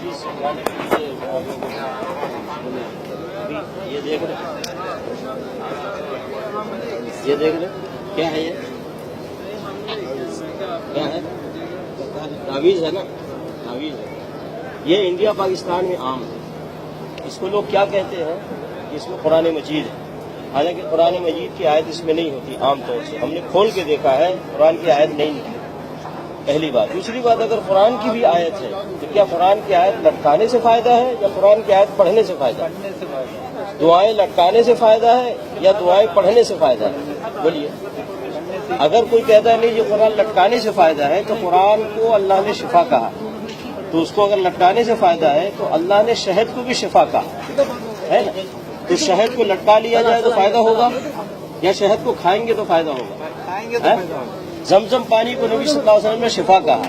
یہ دیکھ رہے کیا ہے؟ یہ کیا ہے؟ تعویذ ہے نا، تعویذ ہے یہ۔ انڈیا پاکستان میں عام ہے۔ اس کو لوگ کیا کہتے ہیں کہ اس میں قرآن مجید ہے، حالانکہ قرآن مجید کی آیت اس میں نہیں ہوتی عام طور سے۔ ہم نے کھول کے دیکھا ہے، قرآن کی آیت نہیں نکلی، پہلی بات۔ دوسری بات، اگر قرآن کی بھی آیت ہے تو کیا قرآن کی آیت لٹکانے سے فائدہ ہے یا قرآن کی آیت پڑھنے سے فائدہ ہے؟ دعائیں لٹکانے سے فائدہ ہے یا دعائیں پڑھنے سے فائدہ ہے؟ بولیے۔ اگر کوئی کہتا ہے نہیں یہ قرآن لٹکانے سے فائدہ ہے، تو قرآن کو اللہ نے شفا کہا، تو اس کو اگر لٹکانے سے فائدہ ہے تو اللہ نے شہد کو بھی شفا کہا ہے نا۔ تو شہد کو لٹکا لیا جائے تو فائدہ ہوگا یا شہد کو کھائیں گے تو فائدہ ہوگا؟ زمزم پانی کو نبی صلی اللہ علیہ وسلم نے شفا کہا،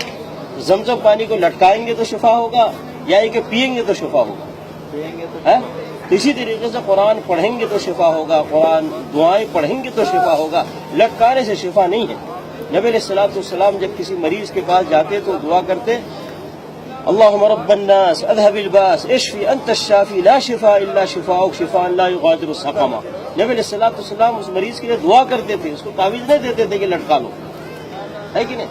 زمزم پانی کو لٹکائیں گے تو شفا ہوگا یا یہ کہ پئیں گے تو شفا ہوگا؟ اسی طریقے سے قرآن پڑھیں گے تو شفا ہوگا، قرآن دعائیں پڑھیں گے تو شفا ہوگا، لٹکانے سے شفا نہیں ہے۔ نبی علیہ الصلوۃ والسلام جب کسی مریض کے پاس جاتے تو دعا کرتے، اللہم رب الناس اذهب الباس اشفی انت الشافی لا شفاء الا شفاؤک شفاء لا یغادر سقما۔ نبی علیہ الصلوۃ والسلام اس مریض کے لیے دعا کرتے تھے، اس کو تعویذ نہیں دیتے تھے کہ لٹکا لو، ہے کہ نہیں؟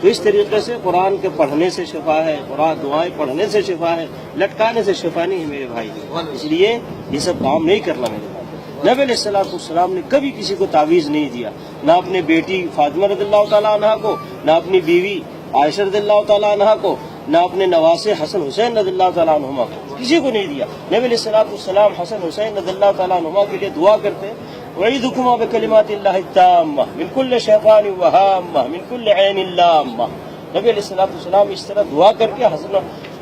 تو اس طریقے سے قرآن کے پڑھنے سے شفا ہے، قرآن دعائیں پڑھنے سے شفا ہے، لٹکانے سے شفا نہیں ہے میرے بھائی۔ اس لیے یہ سب کام نہیں کرنا میرے بھائی۔ نبی علیہ الصلوۃ والسلام نے کبھی کسی کو تعویذ نہیں دیا، نہ اپنے بیٹی فاطمہ رضی اللہ تعالیٰ عنہ کو، نہ اپنی بیوی عائشہ رضی اللہ تعالیٰ عنہ کو، نہ اپنے نواسے حسن حسین رضی اللہ تعالیٰ عنہما کو، کسی کو نہیں دیا۔ نبی علیہ الصلوۃ والسلام حسن حسین رضی اللہ تعالیٰ عنہما کے لیے دعا کرتے، اعیذکما بکلمات اللہ التامہ من کل شیطان وہامہ من کل عین لامہ۔ نبی علیہ الصلوۃ والسلام اس طرح دعا کر کے حسن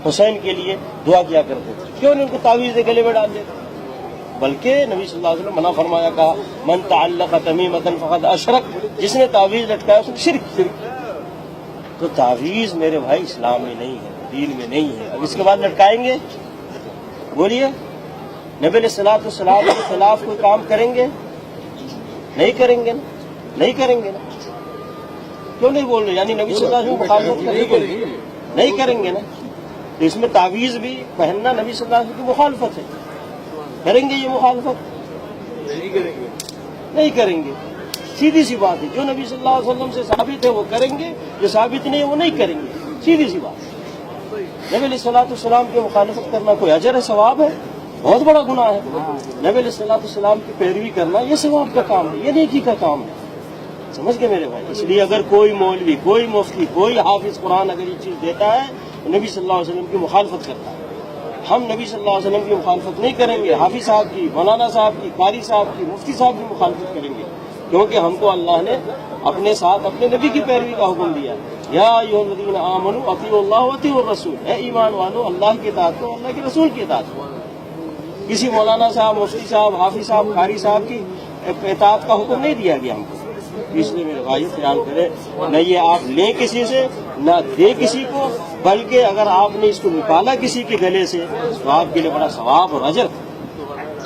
حسین کے لیے دعا کیا کرتے تھے، کیوں نہیں ان کو تعویذ گلے میں ڈال دیتے؟ بلکہ نبی صلی اللہ علیہ وسلم منع فرمایا، کہا من تعلق تمیمۃ فقد اشرک، جس نے تعویذ لٹکایا اس نے شرک۔ تو تعویذ میرے بھائی اسلام میں نہیں ہے، دین میں نہیں ہے۔ اب اس کے بعد لٹکائیں گے؟ بولیے، نبی علیہ الصلوۃ والسلام کے خلاف کوئی کام کریں گے؟ نہیں کریں گے نا، نہیں کریں گے نا۔ کیوں نہیں بول رہے؟ یعنی نبی صلی اللہ علیہ وسلم مخالفت کریں گے؟ نہیں کریں گے نا۔ تو اس میں تعویذ بھی پہننا نبی صلی اللہ علیہ وسلم کی مخالفت ہے۔ کریں گے یہ مخالفت؟ نہیں کریں گے، سیدھی سی بات ہے۔ جو نبی صلی اللہ علیہ وسلم سے ثابت ہے وہ کریں گے، جو ثابت نہیں ہے وہ نہیں کریں گے، سیدھی سی بات۔ نبی علیہ الصلوۃ والسلام کی مخالفت کرنا کوئی اجر ہے، ثواب ہے؟ بہت بڑا گناہ ہے۔ نبی علیہ الصلوۃ والسلام کی پیروی کرنا یہ ثواب کا کام ہے، یہ نیکی کا کام ہے۔ سمجھ گئے میرے بھائی؟ اس لیے اگر کوئی مولوی، کوئی مفتی، کوئی حافظ قرآن اگر یہ چیز دیتا ہے تو نبی صلی اللہ علیہ وسلم کی مخالفت کرتا ہے۔ ہم نبی صلی اللہ علیہ وسلم کی مخالفت نہیں کریں گے، حافظ صاحب کی، مولانا صاحب کی، قاری صاحب کی، مفتی صاحب کی مخالفت کریں گے، کیونکہ ہم کو اللہ نے اپنے ساتھ اپنے نبی کی پیروی کا حکم دیا۔ یا ایھا الذین آمنوا اطیعوا اللہ واطیعوا الرسول، اے ایمان والو اللہ کی اطاعت کرو، اللہ کے رسول کی اطاعت کرو۔ کسی مولانا صاحب، مفتی صاحب، حافظ صاحب، قاری صاحب کی اطاعت کا حکم نہیں دیا گیا ہم کو۔ اس لیے میرے بھائی خیال کریں، نہ یہ آپ لیں کسی سے نہ دے کسی کو، بلکہ اگر آپ نے اس کو نکالا کسی کے گلے سے تو آپ کے لیے بڑا ثواب اور اجر۔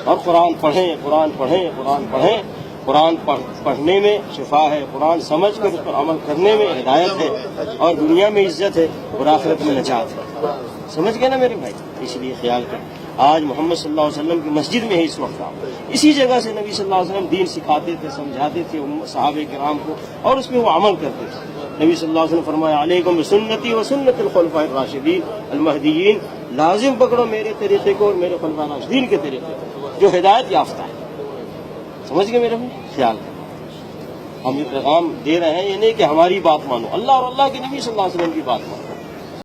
اور قرآن پڑھیں، قرآن پڑھیں، قرآن پڑھیں۔ قرآن پڑھنے میں شفا ہے، قرآن سمجھ کر اس پر عمل کرنے میں ہدایت ہے، اور دنیا میں عزت ہے اور آخرت میں نجات ہے۔ سمجھ گئے نا میرے بھائی؟ اس لیے خیال کریں، آج محمد صلی اللہ علیہ وسلم کی مسجد میں ہے اس وقت آپ، اسی جگہ سے نبی صلی اللہ علیہ وسلم دین سکھاتے تھے، سمجھاتے تھے صحابہ کرام کو، اور اس پہ وہ عمل کرتے تھے۔ نبی صلی اللہ علیہ وسلم فرمایا، علیکم بسنتی و سنت الخلفاء الراشدین المہدیین، لازم پکڑو میرے طریقے کو اور میرے خلفاء راشدین کے طریقے کو جو ہدایت یافتہ ہے۔ سمجھ گئے میرے خیال ہم یہ پیغام دے رہے ہیں، یہ نہیں کہ ہماری بات مانو، اللہ اور اللہ کے نبی صلی اللہ علیہ وسلم کی بات مانو۔